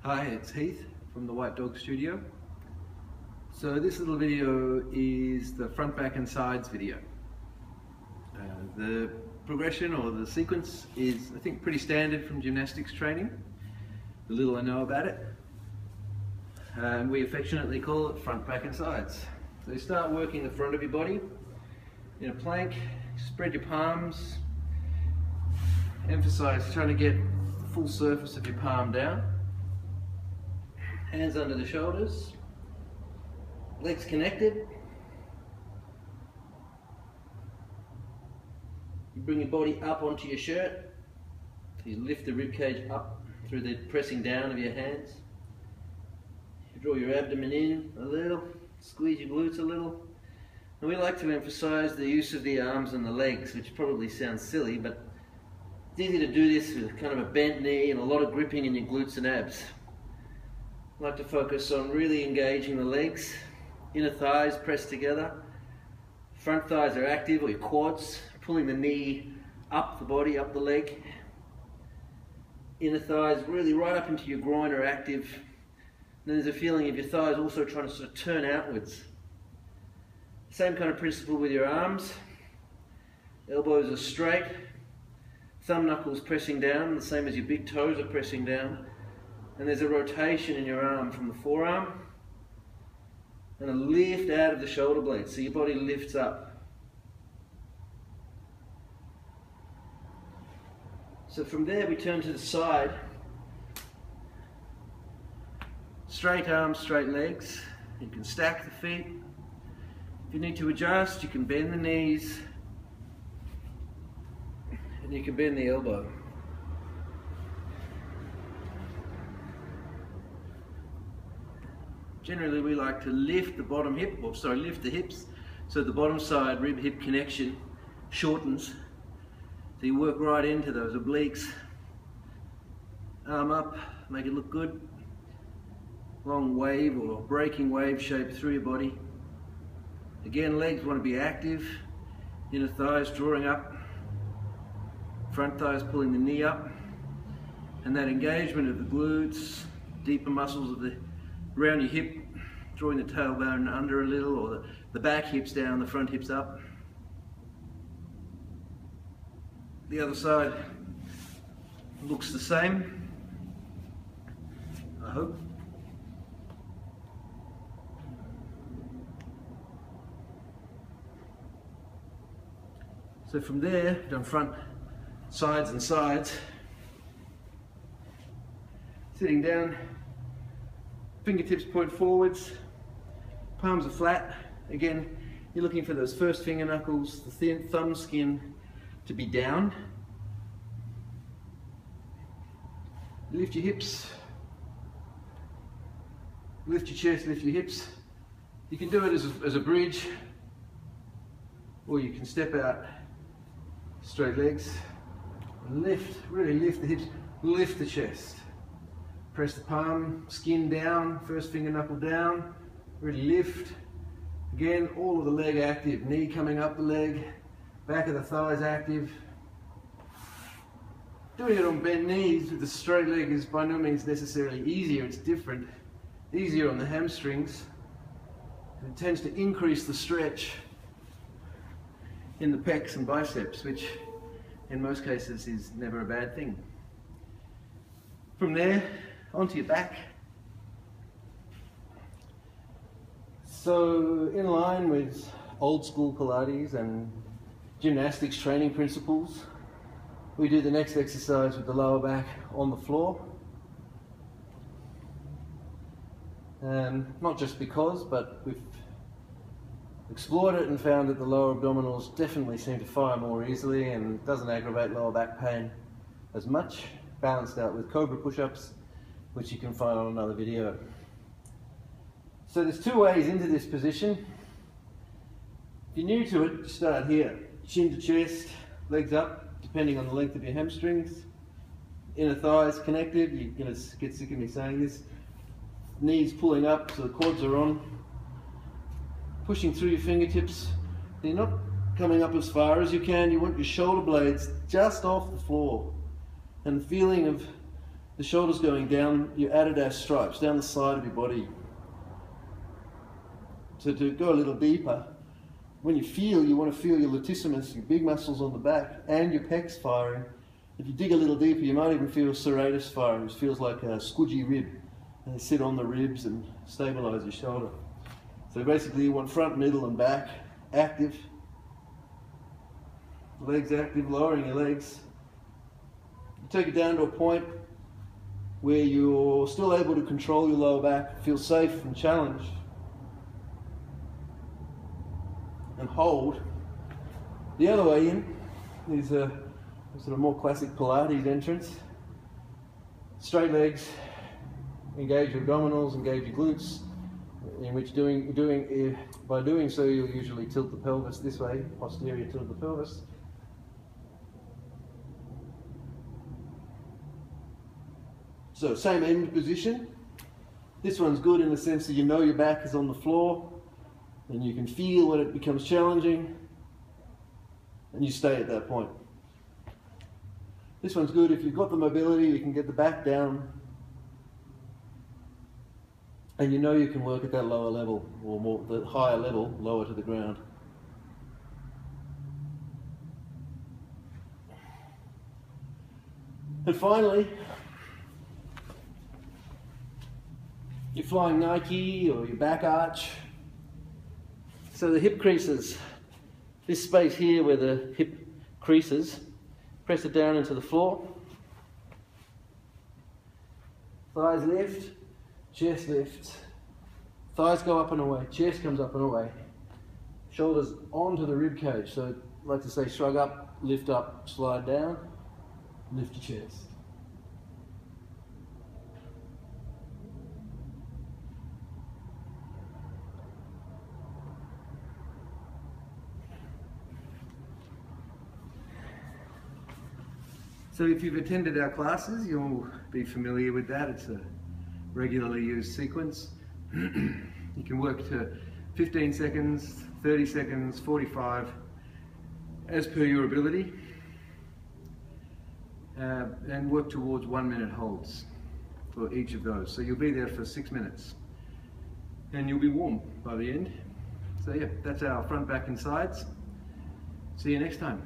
Hi, it's Heath from the White Dog Studio. So this little video is the front, back and sides video. The progression or the sequence is, I think, pretty standard from gymnastics training, the little I know about it. And we affectionately call it front, back and sides. So you start working the front of your body in a plank, spread your palms, emphasize trying to get the full surface of your palm down. Hands under the shoulders, legs connected. You bring your body up onto your shirt. You lift the rib cage up through the pressing down of your hands. You draw your abdomen in a little, squeeze your glutes a little. And we like to emphasize the use of the arms and the legs, which probably sounds silly, but it's easy to do this with kind of a bent knee and a lot of gripping in your glutes and abs. I like to focus on really engaging the legs, inner thighs pressed together, front thighs are active, or your quads, pulling the knee up the body, up the leg. Inner thighs really right up into your groin are active. And then there's a feeling of your thighs also trying to sort of turn outwards. Same kind of principle with your arms. Elbows are straight, thumb knuckles pressing down, the same as your big toes are pressing down. And there's a rotation in your arm from the forearm and a lift out of the shoulder blades, so your body lifts up. So from there we turn to the side. Straight arms, straight legs. You can stack the feet. If you need to adjust, you can bend the knees and you can bend the elbow. Generally we like to lift the bottom hip, lift the hips, so the bottom side rib-hip connection shortens. So you work right into those obliques. Arm up, make it look good. Long wave or breaking wave shape through your body. Again, legs want to be active. Inner thighs drawing up. Front thighs pulling the knee up. And that engagement of the glutes, deeper muscles of the around your hip, drawing the tailbone under a little, or the back hips down, the front hips up. The other side looks the same, I hope. So from there, done front, sides and sides. Sitting down, fingertips point forwards, palms are flat. Again, you're looking for those first finger knuckles, the thin thumb skin to be down. Lift your hips, lift your chest, lift your hips. You can do it as a bridge, or you can step out, straight legs, and lift, really lift the hips, lift the chest. Press the palm, skin down, first finger knuckle down, really lift. Again, all of the leg active, knee coming up the leg, back of the thighs active. Doing it on bent knees with the straight leg is by no means necessarily easier, it's different. Easier on the hamstrings. It tends to increase the stretch in the pecs and biceps, which in most cases is never a bad thing. From there, onto your back. So in line with old school Pilates and gymnastics training principles, we do the next exercise with the lower back on the floor. Not just because, but we've explored it and found that the lower abdominals definitely seem to fire more easily and doesn't aggravate lower back pain as much, balanced out with cobra push-ups, which you can find on another video. So there's two ways into this position. If you're new to it, start here. Chin to chest, legs up, depending on the length of your hamstrings. Inner thighs connected, you're going to get sick of me saying this. Knees pulling up so the quads are on. Pushing through your fingertips. You're not coming up as far as you can. You want your shoulder blades just off the floor. And the feeling of the shoulders going down your Adidas stripes, down the side of your body. So to go a little deeper, when you want to feel your latissimus, your big muscles on the back, and your pecs firing. If you dig a little deeper, you might even feel serratus firing, which feels like a squidgy rib. And they sit on the ribs and stabilize your shoulder. So basically you want front, middle and back active. Legs active, lowering your legs. You take it down to a point where you're still able to control your lower back, feel safe and challenged. And hold. The other way in is a sort of more classic Pilates entrance. Straight legs, engage your abdominals, engage your glutes, in which by doing so you'll usually tilt the pelvis this way, posterior tilt the pelvis. So same end position. This one's good in the sense that you know your back is on the floor and you can feel when it becomes challenging and you stay at that point. This one's good if you've got the mobility, you can get the back down and you know you can work at that lower level, or more the higher level, lower to the ground. And finally, your flying Nike or your back arch. So the hip creases, this space here where the hip creases, press it down into the floor. Thighs lift, chest lifts. Thighs go up and away, chest comes up and away. Shoulders onto the rib cage. So I like to say shrug up, lift up, slide down, lift your chest. So if you've attended our classes, you'll be familiar with that. It's a regularly used sequence. You can work to 15 seconds, 30 seconds, 45, as per your ability, and work towards 1 minute holds for each of those. So you'll be there for 6 minutes, and you'll be warm by the end. So yeah, that's our front, back and sides. See you next time.